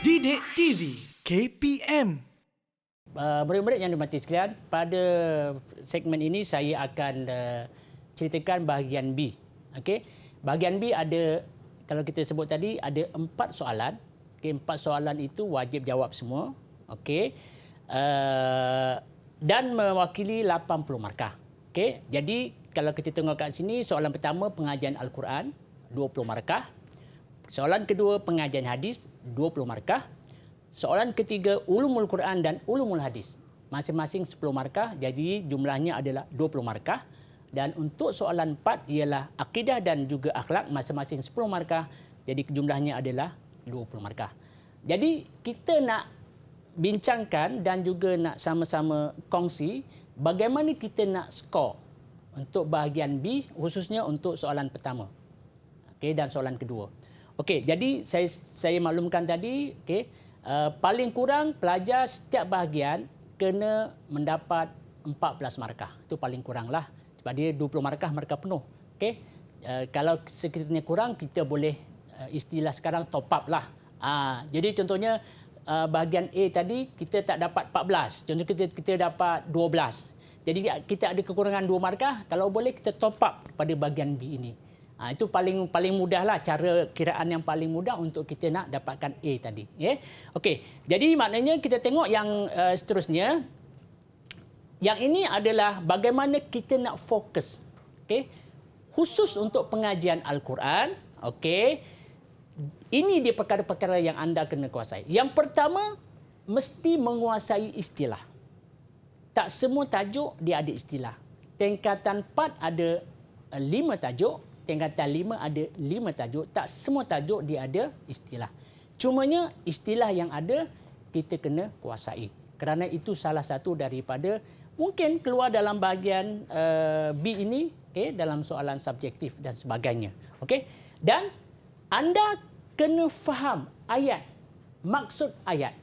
Didik TV KPM. Murid-murid yang dimati sekalian, pada segmen ini saya akan ceritakan bahagian B. Okey, bahagian B ada, kalau kita sebut tadi, ada 4 soalan. Okey, 4 soalan itu wajib jawab semua. Okey, dan mewakili 80 markah. Okey, jadi kalau kita tengok kat sini, soalan pertama pengajian Al-Quran 20 markah. Soalan kedua pengajian hadis 20 markah. Soalan ketiga ulumul Quran dan ulumul hadis, masing-masing 10 markah, jadi jumlahnya adalah 20 markah. Dan untuk soalan 4 ialah akidah dan juga akhlak, masing-masing 10 markah, jadi jumlahnya adalah 20 markah. Jadi kita nak bincangkan dan juga nak sama-sama kongsi bagaimana kita nak skor untuk bahagian B, khususnya untuk soalan pertama, okey, dan soalan kedua. Okey, jadi saya maklumkan tadi, okey, paling kurang pelajar setiap bahagian kena mendapat 14 markah. Itu paling kuranglah. Sebab dia 20 markah penuh. Okey. Kalau sekiranya kurang, kita boleh istilah sekarang top up lah. Jadi contohnya bahagian A tadi kita tak dapat 14. Contoh kita dapat 12. Jadi kita ada kekurangan 2 markah, kalau boleh kita top up pada bahagian B ini. Itu paling mudahlah, cara kiraan yang paling mudah untuk kita nak dapatkan A tadi. Yeah? Okey, jadi maknanya kita tengok yang seterusnya. Yang ini adalah bagaimana kita nak fokus. Okey, khusus untuk pengajian Al-Quran. Okey, ini dia perkara-perkara yang anda kena kuasai. Yang pertama, mesti menguasai istilah. Tak semua tajuk dia ada istilah. Tingkatan 4 ada 5 tajuk. Tingkatan 5 ada 5 tajuk. Tak semua tajuk dia ada istilah. Cumanya istilah yang ada kita kena kuasai. Kerana itu salah satu daripada mungkin keluar dalam bahagian B ini, dalam soalan subjektif dan sebagainya. Okey? Dan anda kena faham ayat, maksud ayat.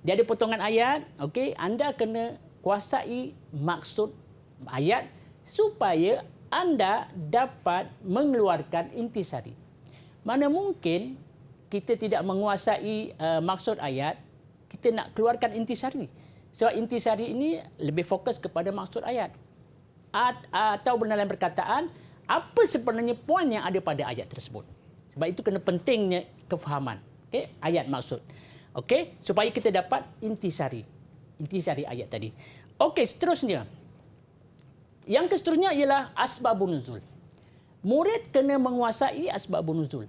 Dia ada potongan ayat, okey, anda kena kuasai maksud ayat supaya anda dapat mengeluarkan intisari. Mana mungkin kita tidak menguasai maksud ayat, kita nak keluarkan intisari. Sebab intisari ini lebih fokus kepada maksud ayat. Atau dalam perkataan, apa sebenarnya poin yang ada pada ayat tersebut. Sebab itu kena pentingnya kefahaman. Okay? Ayat maksud. Okay? Supaya kita dapat intisari. Intisari ayat tadi. Okey, seterusnya. Yang seterusnya ialah asbabun nuzul. Murid kena menguasai asbabun nuzul.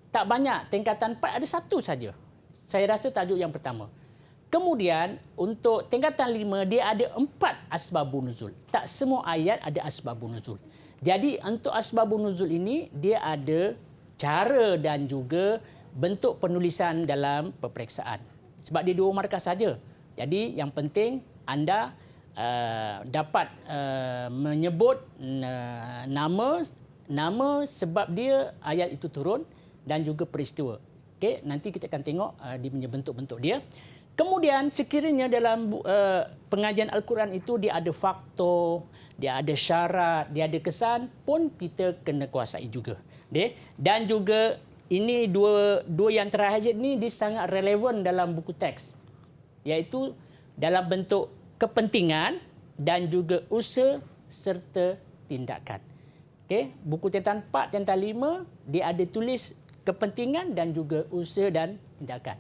Tak banyak, tingkatan 4 ada satu saja. Saya rasa tajuk yang pertama. Kemudian untuk tingkatan 5 dia ada 4 asbabun nuzul. Tak semua ayat ada asbabun nuzul. Jadi untuk asbabun nuzul ini dia ada cara dan juga bentuk penulisan dalam peperiksaan. Sebab dia 2 markah saja. Jadi yang penting anda dapat menyebut nama sebab dia ayat itu turun dan juga peristiwa. Okey, nanti kita akan tengok dia punya bentuk-bentuk dia. Kemudian sekiranya dalam pengajian Al-Quran itu dia ada faktor, dia ada syarat, dia ada kesan pun kita kena kuasai juga. Dan juga ini dua yang terakhir ni dia sangat relevan dalam buku teks. Iaitu dalam bentuk kepentingan dan juga usaha serta tindakan. Okey, buku tingkatan 4 tingkatan 5 dia ada tulis kepentingan dan juga usaha dan tindakan.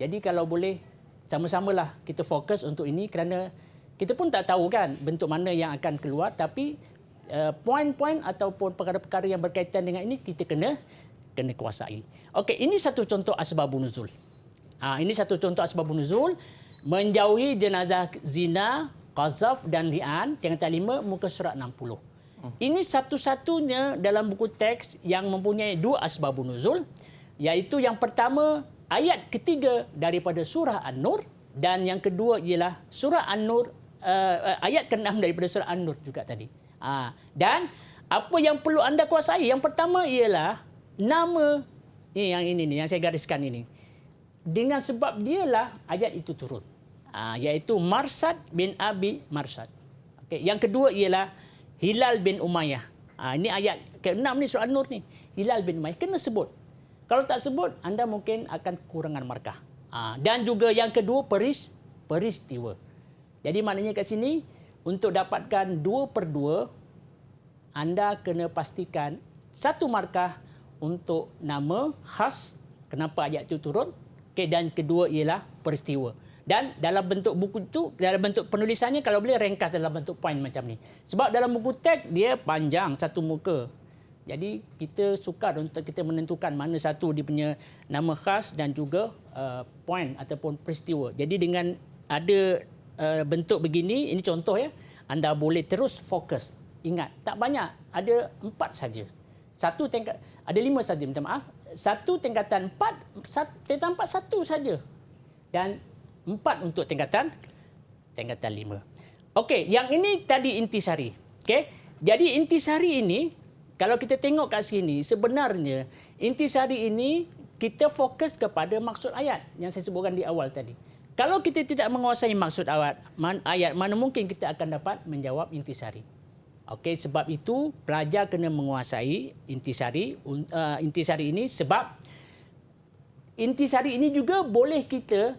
Jadi kalau boleh sama-samalah kita fokus untuk ini kerana kita pun tak tahu kan bentuk mana yang akan keluar, tapi poin-poin ataupun perkara-perkara yang berkaitan dengan ini kita kena kuasai. Okey, ini satu contoh asbabun nuzul. Ini satu contoh asbabun nuzul. Menjauhi jenazah zina, qazaf dan li'an, tingkatan 5 muka surat 60. Ini satu-satunya dalam buku teks yang mempunyai 2 asbabun nuzul, iaitu yang pertama ayat ketiga daripada surah An-Nur dan yang kedua ialah surah An-Nur ayat ke-6 daripada surah An-Nur juga tadi. Dan apa yang perlu anda kuasai? Yang pertama ialah nama ini yang saya gariskan ini. Dengan sebab dialah ayat itu turun. Iaitu Marsad bin Abi Marsad. Okay. Yang kedua ialah Hilal bin Umayyah. Ini ayat ke-6 ni surah An-Nur ni. Hilal bin Umayyah kena sebut. Kalau tak sebut, anda mungkin akan kekurangan markah. Dan juga yang kedua peristiwa. Jadi maknanya kat sini untuk dapatkan 2/2 anda kena pastikan 1 markah untuk nama khas kenapa ayat itu turun. Okey, dan kedua ialah peristiwa. Dan dalam bentuk buku itu, dalam bentuk penulisannya kalau boleh ringkas dalam bentuk poin macam ni. Sebab dalam buku teks dia panjang 1 muka. Jadi kita sukar untuk kita menentukan mana satu dia punya nama khas dan juga poin ataupun peristiwa. Jadi dengan ada bentuk begini, ini contoh ya, anda boleh terus fokus. Ingat, tak banyak, ada 4 saja. Ada 5 saja, minta maaf. 1 tingkatan 4, tingkatan 4 1 saja. Dan 4 untuk tingkatan 5. Okey, yang ini tadi intisari. Okey. Jadi intisari ini kalau kita tengok kat sini, sebenarnya intisari ini kita fokus kepada maksud ayat yang saya sebutkan di awal tadi. Kalau kita tidak menguasai maksud ayat, mana mungkin kita akan dapat menjawab intisari. Okey, sebab itu pelajar kena menguasai intisari ini sebab intisari ini juga boleh kita,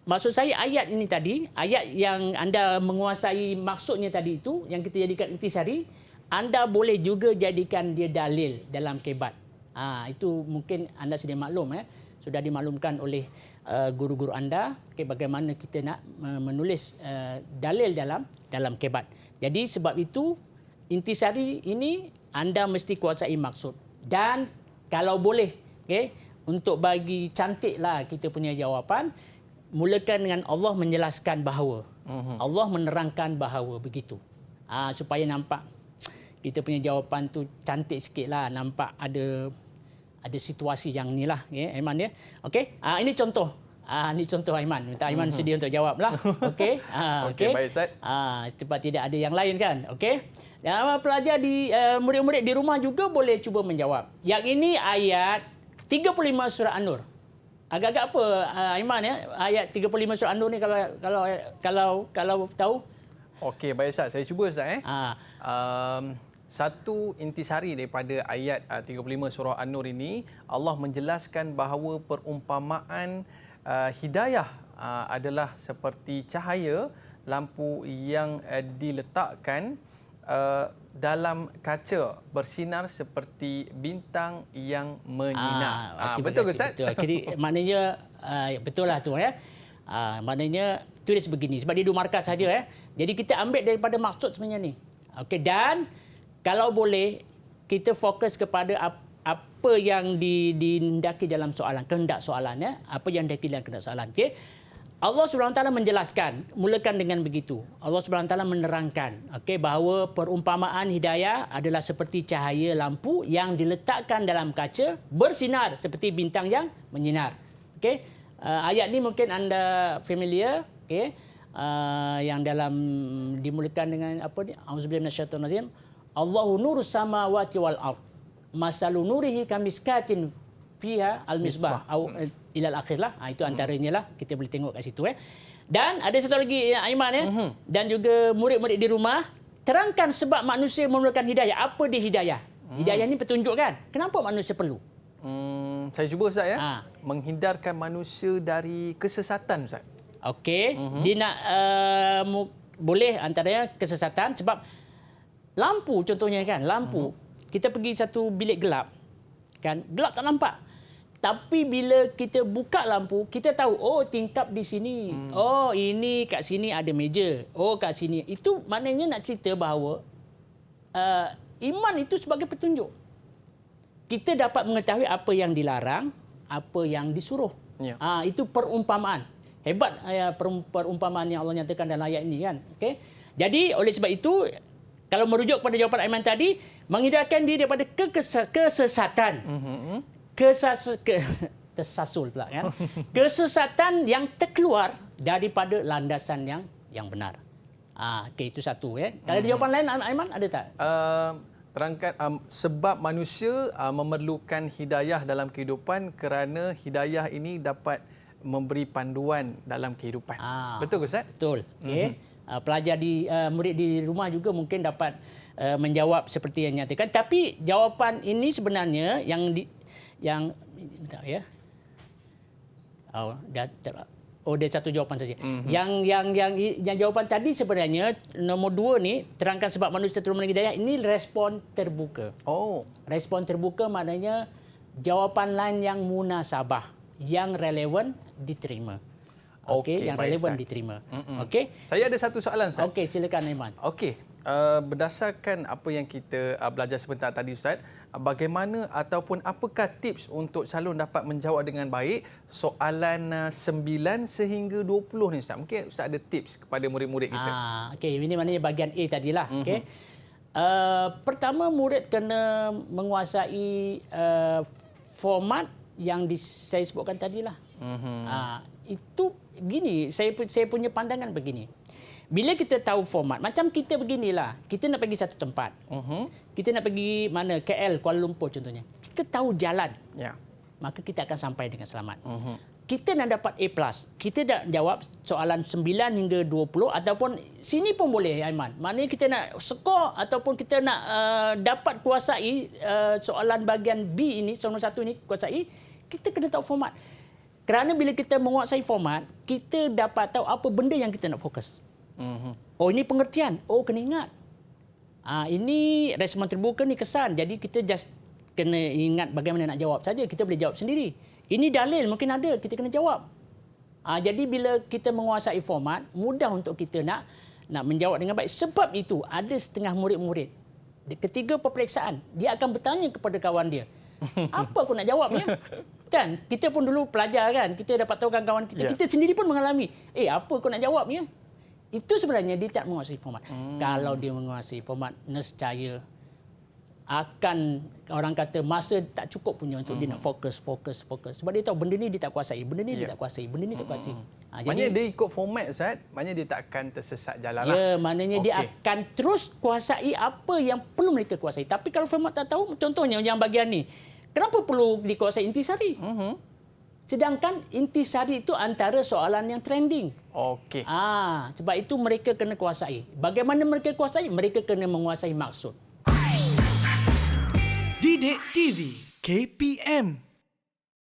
maksud saya ayat ini tadi, ayat yang anda menguasai maksudnya tadi itu, yang kita jadikan intisari, anda boleh juga jadikan dia dalil dalam kebat. Itu mungkin anda sudah maklum, sudah dimaklumkan oleh guru-guru anda bagaimana kita nak menulis dalil dalam kebat. Jadi sebab itu intisari ini anda mesti kuasai maksud. Dan kalau boleh, untuk bagi cantiklah kita punya jawapan, mulakan dengan Allah menjelaskan bahawa. Allah menerangkan bahawa begitu. Supaya nampak kita punya jawapan tu cantik sikitlah, nampak ada situasi yang ni lah, Aiman ya. Okey, ini contoh. Ini contoh Aiman. Minta Aiman sedia untuk jawablah. Okey. Okey, baik Ustaz. Sebab tidak ada yang lain kan. Okey. Dan pelajar murid-murid di rumah juga boleh cuba menjawab. Yang ini ayat 35 surah An-Nur. Agak-agak apa Aiman ya? Ayat 35 surah An-Nur ni kalau tahu. Okey, baik Ustaz. Saya cuba Ustaz. Satu intisari daripada ayat 35 surah An-Nur ini, Allah menjelaskan bahawa perumpamaan hidayah adalah seperti cahaya lampu yang diletakkan dalam kaca, bersinar seperti bintang yang menyinar. Betul ke Ustaz? Betul. Maknanya betul lah tu ya. Maknanya tulis begini sebab dia 2 markah saja ya. Jadi kita ambil daripada maksud sebenarnya ni. Okey, dan kalau boleh kita fokus kepada apa yang dihendaki dalam soalan, kehendak soalan ya, apa yang dihendaki dalam kehendak soalan. Okey. Allah SWT menjelaskan, mulakan dengan begitu. Allah SWT menerangkan, bahawa perumpamaan hidayah adalah seperti cahaya lampu yang diletakkan dalam kaca, bersinar seperti bintang yang menyinar. Okey. Ayat ni mungkin anda familiar, yang dalam dimulakan dengan apa ni? Auzubillahi minasyaitonir rajim. Allahu nurus samawati wal ard. Masalu nurihi kamiskatin fiha al-misbah atau ilal akhir lah. Itu antaranya lah. Kita boleh tengok kat situ. Dan ada satu lagi Aiman dan juga murid-murid di rumah, terangkan sebab manusia memerlukan hidayah. Apa dia hidayah? Hidayah ni petunjuk kan? Kenapa manusia perlu? Saya cuba Ustaz ya. Menghindarkan manusia dari kesesatan Ustaz. Okey. Dia nak boleh antaranya kesesatan sebab lampu contohnya kan, lampu. Kita pergi satu bilik gelap. Kan, gelap tak nampak. Tapi bila kita buka lampu, kita tahu tingkap di sini. Ini kat sini ada meja. Kat sini. Itu maknanya nak cerita bahawa iman itu sebagai petunjuk. Kita dapat mengetahui apa yang dilarang, apa yang disuruh. Ya. Itu perumpamaan. Hebat perumpamaan yang Allah nyatakan dalam ayat ini kan. Okey. Jadi oleh sebab itu kalau merujuk pada jawapan Aiman tadi, menghindarkan diri daripada kesesatan. Tersasul pula kan. Kesesatan yang terkeluar daripada landasan yang benar. Okey, itu satu ya. Kalau ada jawapan lain Aiman ada tak? Terangkan sebab manusia memerlukan hidayah dalam kehidupan kerana hidayah ini dapat memberi panduan dalam kehidupan. Betul ke Ustaz? Betul. Okey. Pelajar murid di rumah juga mungkin dapat menjawab seperti yang nyatakan. Tapi jawapan ini sebenarnya yang Dia satu jawapan saja. Yang jawapan tadi sebenarnya nombor 2 ni, terangkan sebab manusia terus menerima hidayah, ini respon terbuka. Respon terbuka maknanya jawapan lain yang munasabah, yang relevan diterima. Okey, yang relevan diterima. Okey. Saya ada satu soalan, Ustaz. Okey, silakan Aiman. Okey. Berdasarkan apa yang kita belajar sebentar tadi, Ustaz, bagaimana ataupun apakah tips untuk calon dapat menjawab dengan baik soalan 9 sehingga 20 ni, Ustaz? Mungkin Ustaz ada tips kepada murid-murid kita. Okey, ini maknanya bahagian A tadilah. Okey. Pertama, murid kena menguasai format yang saya sebutkan tadilah. Itu gini, saya punya pandangan begini. Bila kita tahu format, macam kita beginilah, kita nak pergi satu tempat. Kita nak pergi mana? KL, Kuala Lumpur contohnya. Kita tahu jalan. Maka kita akan sampai dengan selamat. Kita nak dapat A+. Kita nak jawab soalan 9 hingga 20 ataupun sini pun boleh, Aiman. Maknanya kita nak skor ataupun kita nak dapat kuasai soalan bahagian B ini, soalan 1 ini kuasai, kita kena tahu format. Kerana bila kita menguasai format, kita dapat tahu apa benda yang kita nak fokus. Ini pengertian. Kena ingat. Ini respon terbuka ni kesan. Jadi kita just kena ingat bagaimana nak jawab saja. Kita boleh jawab sendiri. Ini dalil mungkin ada, kita kena jawab. Jadi bila kita menguasai format, mudah untuk kita nak menjawab dengan baik. Sebab itu ada setengah murid-murid, ketiga peperiksaan, dia akan bertanya kepada kawan dia, apa aku nak jawab ya? Kan? Kita pun dulu pelajar kan, kita dapat tahu kawan kita, kita sendiri pun mengalami, apa aku nak jawab ya? Itu sebenarnya dia tak menguasai format. Kalau dia menguasai format, nescaya akan, orang kata, masa tak cukup punya untuk dia nak fokus. Sebab dia tahu benda ni dia tak kuasai, benda ni dia tak kuasai, benda ni tak kuasai. Maknanya dia ikut format, Ustaz, maknanya dia tak akan tersesat jalan lah. Ya, maknanya dia akan terus kuasai apa yang perlu mereka kuasai. Tapi kalau format tak tahu, contohnya yang bahagian ni, kenapa perlu dikuasai intisari? Sedangkan intisari itu antara soalan yang trending. Sebab itu mereka kena kuasai. Bagaimana mereka kuasai? Mereka kena menguasai maksud. Didik TV KPM